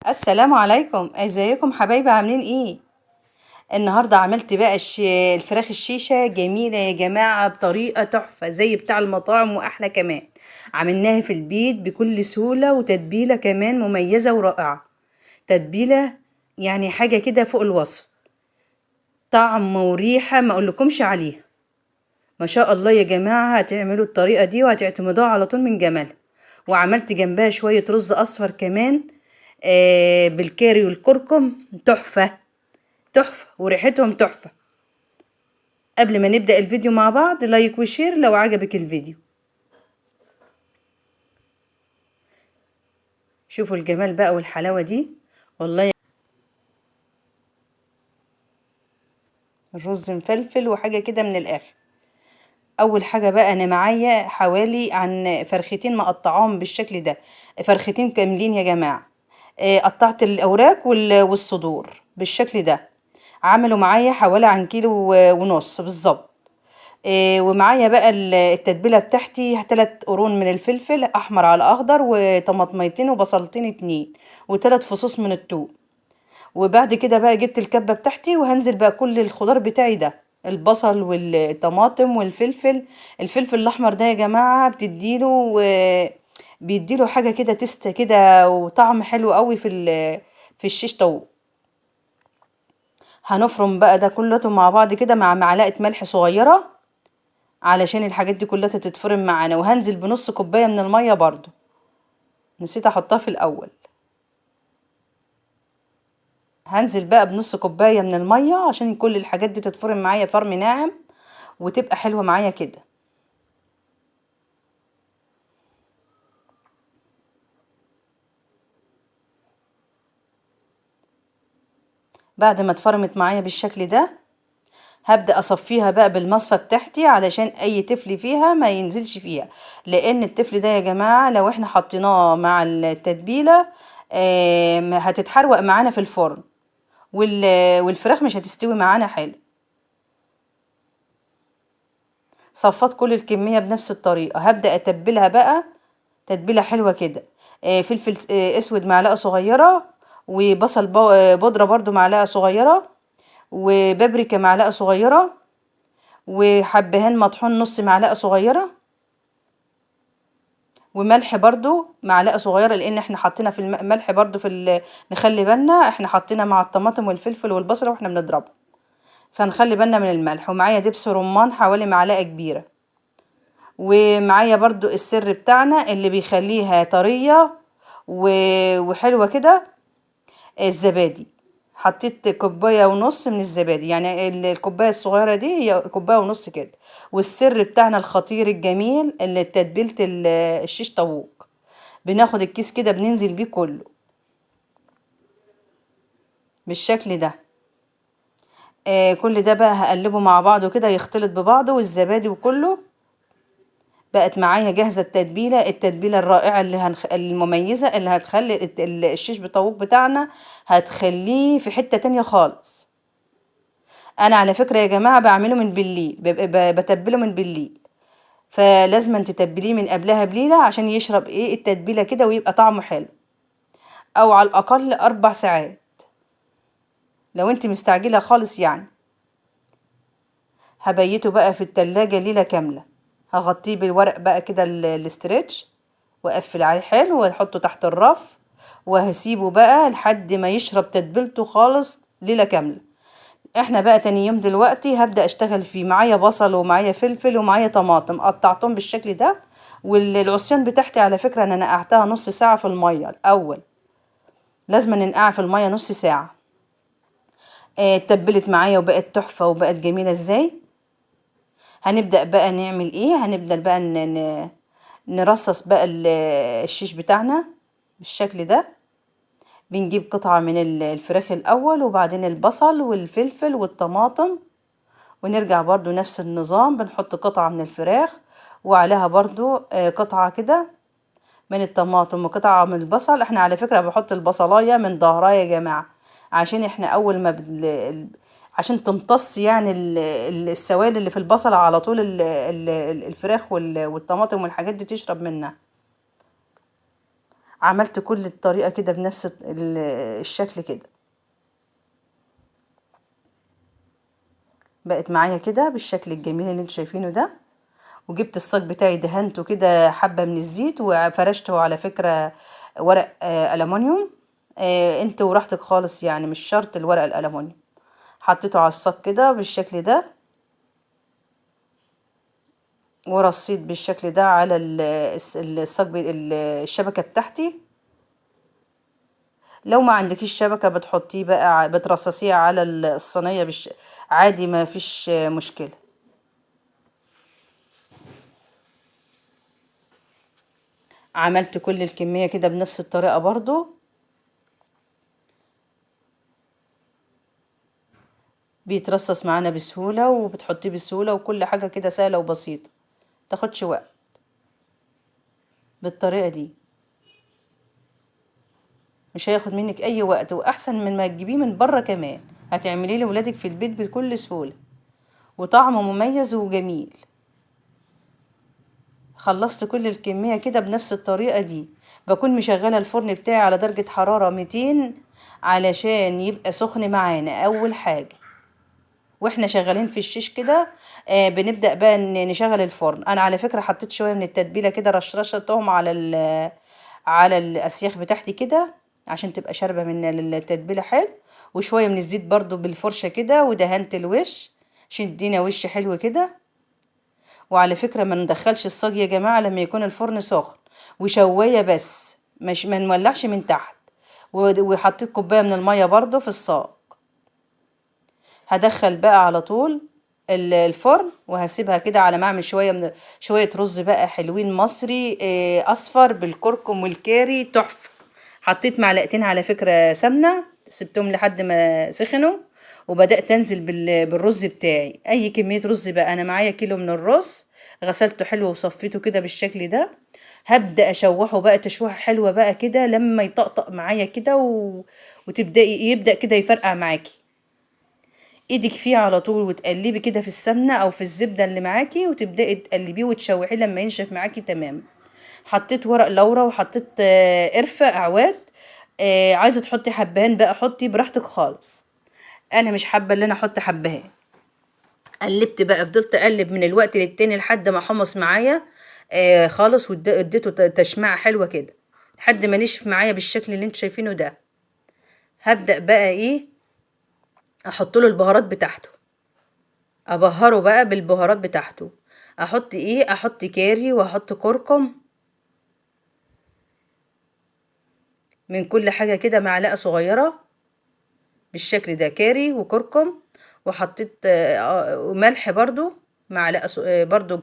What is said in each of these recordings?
السلام عليكم، ازيكم حبايبي؟ عاملين ايه؟ النهارده عملت بقى الفراخ الشيشه جميله يا جماعه بطريقه تحفه زي بتاع المطاعم واحلى كمان. عملناها في البيت بكل سهوله وتتبيله كمان مميزه ورائعه. تتبيله يعني حاجه كده فوق الوصف. طعم وريحه ما اقولكمش عليها. ما شاء الله يا جماعه، هتعملوا الطريقه دي وهتعتمدوها على طول من جمالها. وعملت جنبها شويه رز اصفر كمان، بالكاري والكركم. تحفه تحفة وريحتهم تحفة. قبل ما نبدأ الفيديو مع بعض، لايك وشير لو عجبك الفيديو. شوفوا الجمال بقى والحلاوة دي. والله الرز مفلفل وحاجة كده من الآخر. أول حاجة بقى أنا معايا حوالي عن فرختين مقطعاهم بالشكل ده. فرختين كاملين يا جماعة. قطعت الأوراق والصدور بالشكل ده. عملوا معايا حوالي عن كيلو ونص بالظبط. ومعايا بقى التتبيله بتاعتي 3 قرون من الفلفل احمر على اخضر، وطماطميتين وبصلتين 2، و3 فصوص من الثوم. وبعد كده بقى جبت الكبه بتاعتي وهنزل بقى كل الخضار بتاعي ده، البصل والطماطم والفلفل. الفلفل الاحمر ده يا جماعه بيديله حاجه كده تست كده وطعم حلو قوي في الشيش طاووق. هنفرم بقى ده كله مع بعض كده مع معلقه ملح صغيره علشان الحاجات دي كلها تتفرم معانا. وهنزل بنص كوبايه من الميه برضو، نسيت احطها في الاول. هنزل بقى بنص كوبايه من الميه عشان كل الحاجات دي تتفرم معايا فرم ناعم وتبقى حلوه معايا كده. بعد ما اتفرمت معايا بالشكل ده، هبدأ اصفيها بقى بالمصفى بتاعتي علشان اي تفل فيها ما ينزلش فيها. لان التفل ده يا جماعه لو احنا حطيناه مع التتبيله هتتحروق معانا في الفرن، والفراخ مش هتستوي معانا حلو. صفات كل الكمية بنفس الطريقة. هبدأ أتبلها بقى تتبيلة حلوة كده. فلفل أسود معلقة صغيرة، وبصل بودرة برضو معلقة صغيرة، وبابريكا معلقة صغيرة، وحبهان مطحون نص معلقة صغيرة، وملح برضو معلقة صغيرة، لأن احنا حطينا في الملح برضو نخلي بالنا احنا حطينا مع الطماطم والفلفل والبصل واحنا بنضربه، فنخلي بالنا من الملح. ومعايا دبس رمان حوالي معلقة كبيرة. ومعايا برضو السر بتاعنا اللي بيخليها طرية وحلوة كده، الزبادي. حطيت كوباية ونص من الزبادي، يعني الكوباية الصغيرة دي هي كوباية ونص كده. والسر بتاعنا الخطير الجميل اللي تتبيلة الشيش طاووق. بناخد الكيس كده بننزل بيه كله بالشكل ده. كل ده بقى هقلبه مع بعضه كده يختلط ببعضه والزبادي وكله. بقت معايا جاهزة التتبيلة الرائعة المميزة اللي هتخلي الشيش بطاووق بتاعنا، هتخليه في حتة تانية خالص. انا على فكرة يا جماعة بعمله من بالليل، بتبله من بالليل. فلازم تتبليه من قبلها بليلة عشان يشرب التتبيلة كده ويبقى طعمه حلو. او على الاقل 4 ساعات لو انت مستعجلة خالص يعني. هبيته بقى في التلاجة ليلة كاملة. هغطيه بالورق بقى كده الاسترتش، واقفل عليه حلو واحطه تحت الرف. وهسيبه بقى لحد ما يشرب تتبيلته خالص ليلة كاملة. احنا بقى تاني يوم دلوقتي هبدأ اشتغل فيه. معايا بصل ومعايا فلفل ومعايا طماطم قطعتهم بالشكل ده. والعصيان بتاعتي على فكرة انا نقعتها نص ساعة في المية الاول. لازم ننقعها في المية نص ساعة. اتبلت معايا وبقت تحفة وبقت جميلة ازاي. هنبدأ بقى نعمل هنبدأ بقى نرصص بقى الشيش بتاعنا بالشكل ده. بنجيب قطعة من الفراخ الأول، وبعدين البصل والفلفل والطماطم، ونرجع برضو نفس النظام بنحط قطعة من الفراخ وعليها برضو قطعة كده من الطماطم وقطعة من البصل. احنا على فكرة بحط البصلاية من ظهرها يا جماعة، عشان احنا أول ما عشان تمتص يعني السوائل اللي في البصل على طول الفراخ والطماطم والحاجات دي تشرب منها. عملت كل الطريقة كده بنفس الشكل كده. بقت معايا كده بالشكل الجميل اللي انتوا شايفينه ده. وجبت الصاج بتاعي دهنته كده حبة من الزيت وفرشته على فكرة ورق ألمونيوم. انت وراحتك خالص، يعني مش شرط الورق الألمونيوم. حطيته على الصاج كده بالشكل ده، ورصيت بالشكل ده على الصاج الشبكة بتاعتي. لو ما عندكيش شبكة بتحطيه بقى، بترصصيه على الصينية عادي، ما فيش مشكلة. عملت كل الكمية كده بنفس الطريقة برضو. بيترصص معانا بسهولة، وبتحطيه بسهولة، وكل حاجة كده سهلة وبسيطة، متاخدش وقت بالطريقة دي. مش هياخد منك اي وقت، واحسن من ما تجيبيه من بره كمان. هتعمليه لولادك في البيت بكل سهولة، وطعمه مميز وجميل. خلصت كل الكمية كده بنفس الطريقة دي. بكون مشغلة الفرن بتاعي على درجة حرارة 200 علشان يبقى سخن معانا اول حاجة. واحنا شغالين في الشيش كده بنبدأ بقى نشغل الفرن. انا على فكرة حطيت شوية من التتبيلة كده، رشرشتهم على الاسياخ بتاعتي كده عشان تبقى شاربة من التتبيلة حلو. وشوية من الزيت برضو بالفرشة كده، ودهنت الوش عشان يدينا وش حلو كده. وعلى فكرة ما ندخلش الصاج يا جماعة لما يكون الفرن سخن، وشواية بس، مش ما نولعش من تحت. وحطيت كوباية من المية برضو في الصاج. هدخل بقى على طول الفرن، وهسيبها كده على ما اعمل شويه رز بقى حلوين مصري اصفر بالكركم والكاري تحفه. حطيت معلقتين على فكره سمنه، سبتهم لحد ما سخنوا، وبدات انزل بالرز بتاعي. اي كميه رز بقى، انا معايا كيلو من الرز، غسلته حلو وصفيته كده بالشكل ده. هبدا اشوحه بقى تشويحه حلوه بقى كده لما يطقطق معايا كده يبدا كده يفرقع معاكي. ايدك فيه على طول، وتقلبي كده في السمنه او في الزبده اللي معاكي، وتبداي تقلبيه وتشوحيه لما ينشف معاكي تمام. حطيت ورق لورا، وحطيت قرفه اعواد. عايزه تحطي حبهان بقى حطي براحتك خالص. انا مش حابه ان انا احط حبهان. قلبت بقى، فضلت اقلب من الوقت للتاني لحد ما حمص معايا خالص، واديته تشميعه حلوه كده لحد ما نشف معايا بالشكل اللي انتوا شايفينه ده. هبدا بقى ايه، احط له البهارات بتاعته، ابهره بقى بالبهارات بتاعته. احط ايه، احط كاري واحط كركم، من كل حاجة كده معلقة صغيرة بالشكل ده، كاري وكركم. وحطيت ملح برضو، معلقة برضو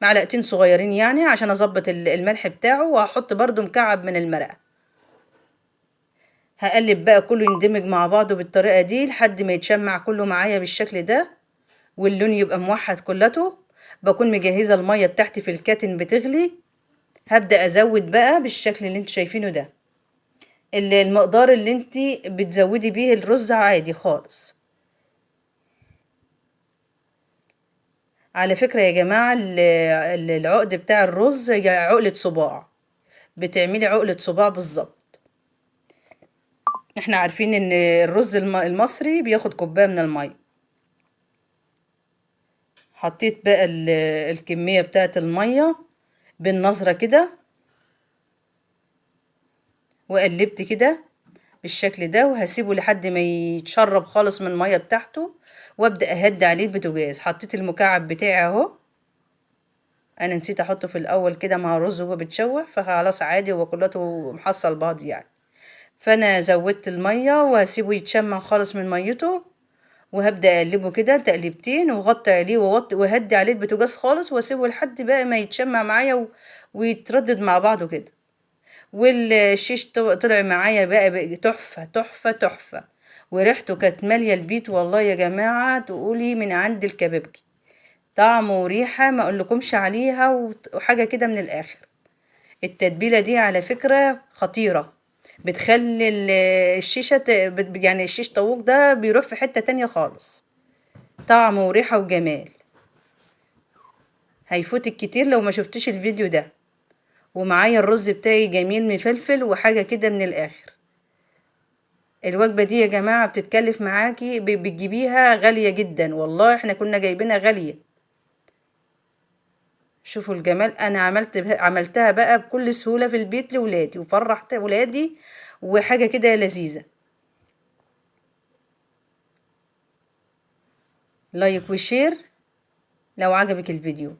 معلقتين صغيرين يعني عشان اظبط الملح بتاعه. وهحط برضو مكعب من المرقة. هقلب بقى كله يندمج مع بعضه بالطريقة دي لحد ما يتشمع كله معايا بالشكل ده، واللون يبقى موحد كلته. بكون مجهزة المية بتاعتي في الكاتن بتغلي. هبدأ ازود بقى بالشكل اللي انتوا شايفينه ده، المقدار اللي انتي بتزودي بيه الرز عادي خالص. على فكرة يا جماعة العقد بتاع الرز هي عقلة صباع، بتعملي عقلة صباع بالظبط. احنا عارفين ان الرز المصري بياخد كوباية من المية. حطيت بقى الكمية بتاعت المية بالنظرة كده، وقلبت كده بالشكل ده، وهسيبه لحد ما يتشرب خالص من المية بتاعته. وابدأ اهدي عليه البوتاجاز. حطيت المكعب بتاعي اهو. انا نسيت احطه في الاول كده مع الرز وهو بتشوح، فخلاص عادي هو كلته محصل بعض يعني. فانا زودت المية وهسيبه يتشمع خالص من ميته. وهبدأ اقلبه كده تقليبتين، وغطي عليه وهدي عليه البوتاجاز خالص، واسيبه لحد بقى ما يتشمع معايا ويتردد مع بعضه كده. والشيش طلع معايا بقى تحفة تحفة تحفة. وريحته كانت مالية البيت والله يا جماعة، تقولي من عند الكبابجي. طعم وريحة ما اقولكمش عليها، وحاجة كده من الاخر. التتبيلة دي على فكرة خطيرة، بتخلي الشيشة يعني الشيش طاووق ده بيروح في حتة تانية خالص، طعم وريحة وجمال. هيفوتك كتير لو ما شفتش الفيديو ده. ومعايا الرز بتاعي جميل مفلفل وحاجة كده من الاخر. الوجبة دي يا جماعة بتتكلف معاكي بتجيبيها غالية جدا، والله احنا كنا جايبينها غالية. شوفوا الجمال، انا عملتها بقى بكل سهولة في البيت لولادي وفرحت ولادي، وحاجة كده لذيذة. لايك وشير لو عجبك الفيديو.